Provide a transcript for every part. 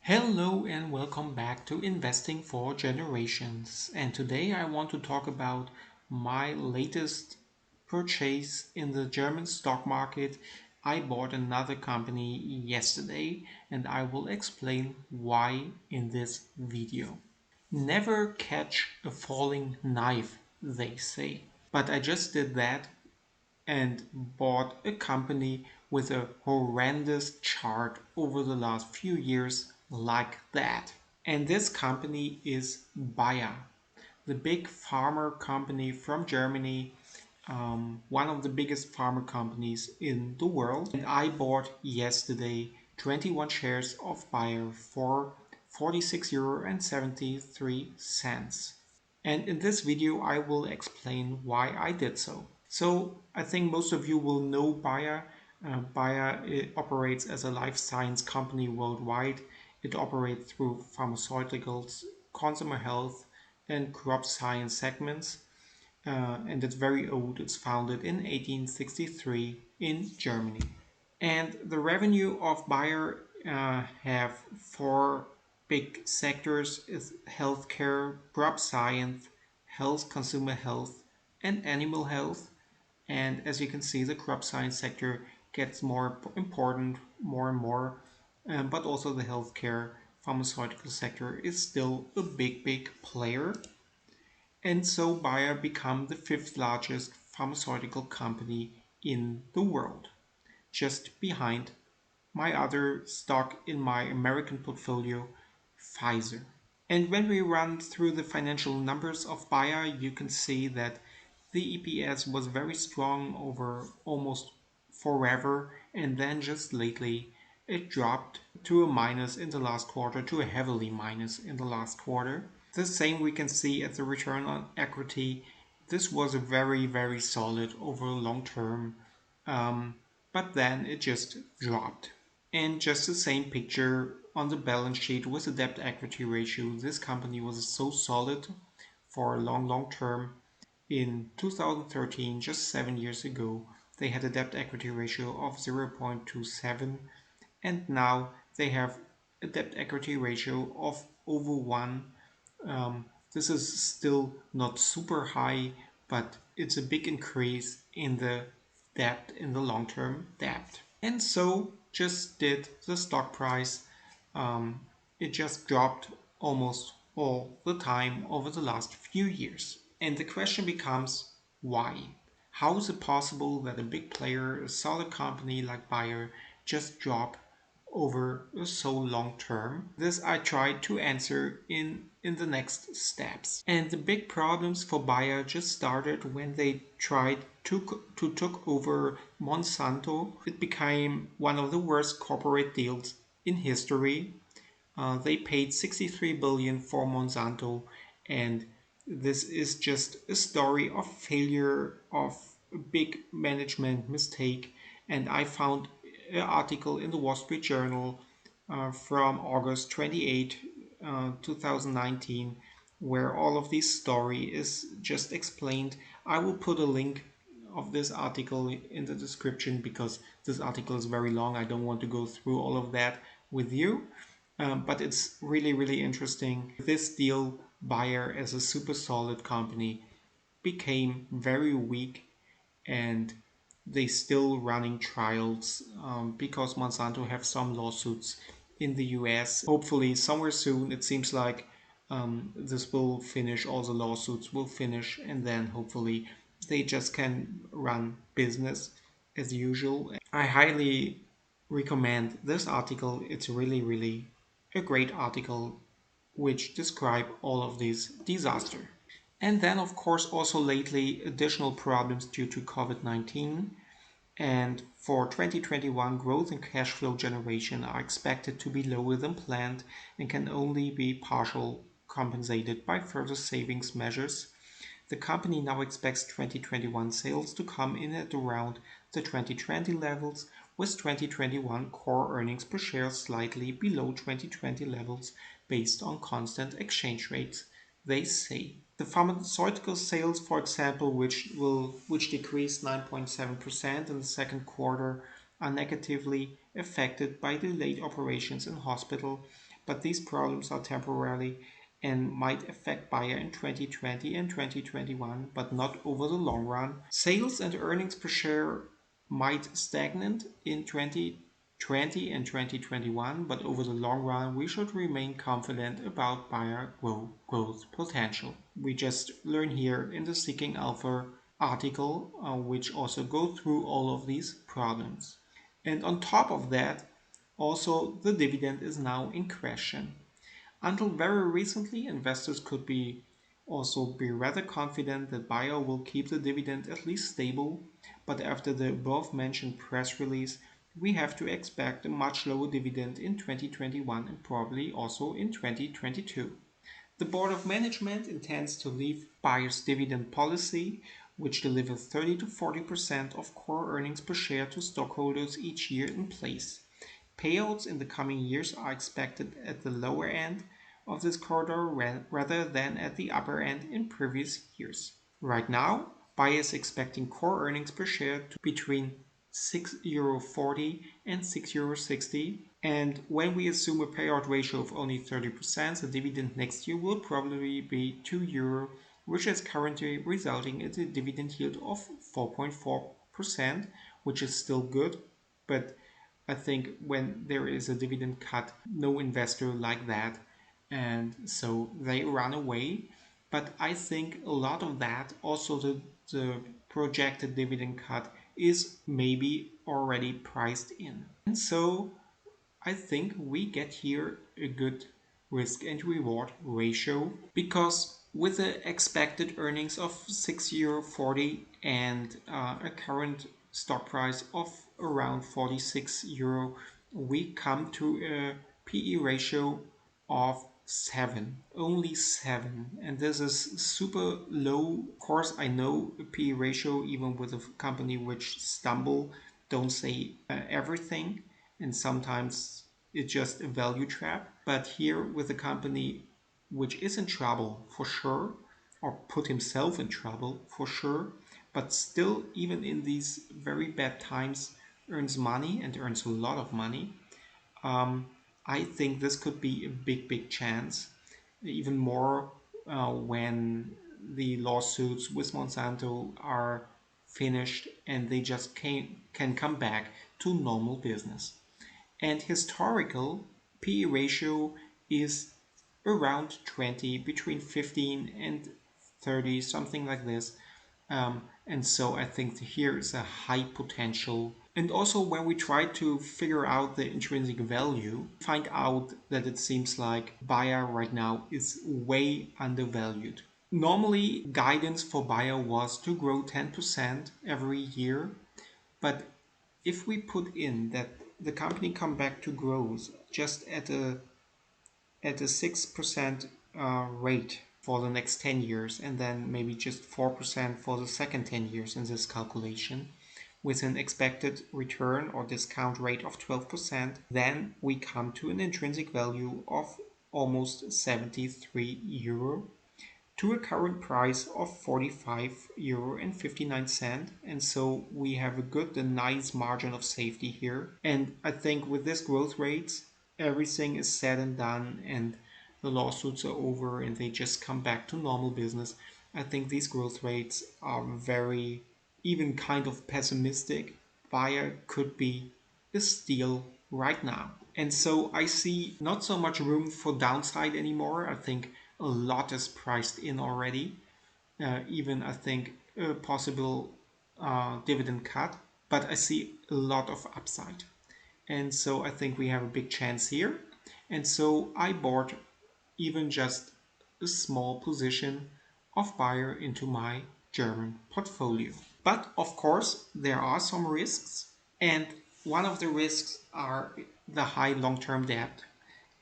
Hello and welcome back to Investing for Generations. And today I want to talk about my latest purchase in the German stock market. I bought another company yesterday and I will explain why in this video. Never catch a falling knife, they say. But I just did that and bought a company with a horrendous chart over the last few years like that. And this company is Bayer, the big farmer company from Germany, one of the biggest farmer companies in the world. And I bought yesterday 21 shares of Bayer for 46 euro and 73 cents. And in this video, I will explain why I did so. So I think most of you will know Bayer. Bayer operates as a life science company worldwide. It operates through pharmaceuticals, consumer health, and crop science segments. And it's very old. It's founded in 1863 in Germany. And the revenue of Bayer have four big sectors: is healthcare, crop science, health, consumer health, and animal health. And as you can see, the crop science sector gets more important, more and more. But also the healthcare pharmaceutical sector is still a big player. And so Bayer became the fifth largest pharmaceutical company in the world, just behind my other stock in my American portfolio, Pfizer. And when we run through the financial numbers of Bayer, you can see that the EPS was very strong over almost forever, and then just lately it dropped to a minus in the last quarter, to a heavily minus in the last quarter. The same we can see at the return on equity. This was a very solid over long term, but then it just dropped. And just the same picture on the balance sheet with the debt equity ratio. This company was so solid for a long term. In 2013, just 7 years ago, they had a debt equity ratio of 0.27, and now they have a debt equity ratio of over 1. This is still not super high, but it's a big increase in the debt, in the long-term debt. And so just did the stock price. It just dropped almost all the time over the last few years. And the question becomes, why? How is it possible that a big player, a solid company like Bayer, just drop over so long term? This I tried to answer in the next steps. And the big problems for Bayer just started when they tried to took over Monsanto. It became one of the worst corporate deals in history. They paid 63 billion for Monsanto, and this is just a story of failure, of a big management mistake. And I found an article in the Wall Street Journal from August 28, 2019, where all of this story is just explained. I will put a link of this article in the description because this article is very long. I don't want to go through all of that with you. But it's really interesting. This deal, Bayer as a super solid company became very weak, and they still running trials because Monsanto have some lawsuits in the US. Hopefully somewhere soon. It seems like this will finish, all the lawsuits will finish, and then hopefully they just can run business as usual. I highly recommend this article. It's really a great article which describe all of this disaster. And then of course also lately additional problems due to COVID-19, and for 2021 growth and cash flow generation are expected to be lower than planned and can only be partially compensated by further savings measures. The company now expects 2021 sales to come in at around the 2020 levels, with 2021 core earnings per share slightly below 2020 levels based on constant exchange rates, they say. The pharmaceutical sales, for example, which decreased 9.7% in the second quarter, are negatively affected by delayed operations in hospital, but these problems are temporary and might affect Bayer in 2020 and 2021, but not over the long run. Sales and earnings per share might stagnate in 2020 and 2021, but over the long run, we should remain confident about Bayer growth potential. We just learn here in the Seeking Alpha article, which also go through all of these problems. And on top of that, also the dividend is now in question. Until very recently, investors could be rather confident that Bayer will keep the dividend at least stable, but after the above mentioned press release, we have to expect a much lower dividend in 2021 and probably also in 2022. The Board of Management intends to leave Bayer's dividend policy, which delivers 30 to 40% of core earnings per share to stockholders each year, in place. Payouts in the coming years are expected at the lower end of this corridor rather than at the upper end in previous years. Right now, Bayer is expecting core earnings per share to between €6.40 and €6.60. And when we assume a payout ratio of only 30%, the dividend next year will probably be €2, which is currently resulting in a dividend yield of 4.4%, which is still good, but I think when there is a dividend cut, no investor like that, and so they run away. But I think a lot of that, also the projected dividend cut, is maybe already priced in. And so I think we get here a good risk and reward ratio, because with the expected earnings of €6.40 and a current stock price of around €46, we come to a PE ratio of 7, only 7, and this is super low. Of course, I know a PE ratio, even with a company which stumble, don't say everything, and sometimes it's just a value trap. But here, with a company which is in trouble for sure, or put himself in trouble for sure, but still, even in these very bad times, earns money and earns a lot of money. I think this could be a big chance, even more when the lawsuits with Monsanto are finished and they just can come back to normal business. And historical PE ratio is around 20, between 15 and 30, something like this. And so I think here is a high potential. And also, when we try to figure out the intrinsic value, find out that it seems like Bayer right now is way undervalued. Normally, guidance for Bayer was to grow 10% every year, but if we put in that the company come back to growth just at a 6% rate for the next 10 years, and then maybe just 4% for the second 10 years in this calculation, with an expected return or discount rate of 12%, then we come to an intrinsic value of almost €73 to a current price of €45.59. And so we have a good and nice margin of safety here. And I think with this growth rates, everything is said and done, and the lawsuits are over and they just come back to normal business. I think these growth rates are very, even kind of pessimistic. Bayer could be a steal right now. And so I see not so much room for downside anymore. I think a lot is priced in already. Even I think a possible dividend cut, but I see a lot of upside. And so I think we have a big chance here. And so I bought even just a small position of Bayer into my German portfolio. But of course, there are some risks. And one of the risks are the high long-term debt.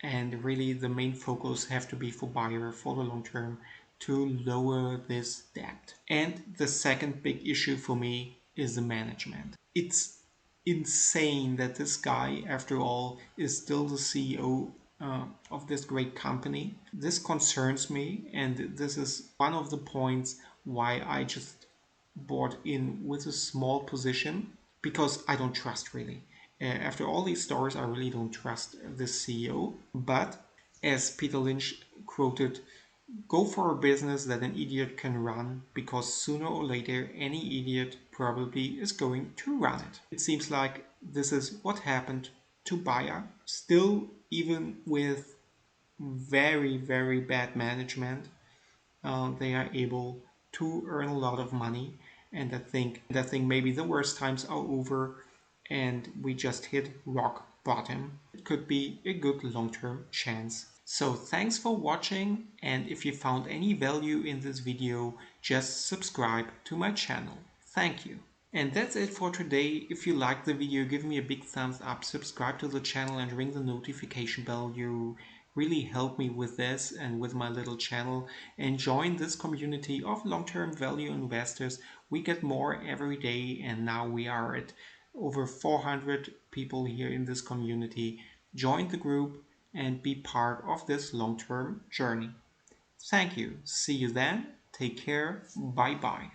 And really the main focus have to be for Bayer for the long term to lower this debt. And the second big issue for me is the management. It's insane that this guy, after all, is still the CEO of this great company. This concerns me, and this is one of the points why I just bought in with a small position, because I don't trust really. After all these stories, I really don't trust this CEO. But As Peter Lynch quoted, go for a business that an idiot can run because sooner or later any idiot probably is going to run it. It seems like this is what happened to Bayer. Still, even with very, very bad management, they are able to earn a lot of money. And I think maybe the worst times are over and we just hit rock bottom. It could be a good long-term chance. So thanks for watching, and if you found any value in this video, just subscribe to my channel. Thank you. And that's it for today. If you liked the video, give me a big thumbs up, subscribe to the channel and ring the notification bell. You really help me with this and with my little channel. And join this community of long-term value investors. We get more every day, and now we are at over 400 people here in this community. Join the group and be part of this long-term journey. Thank you. See you then. Take care. Bye bye.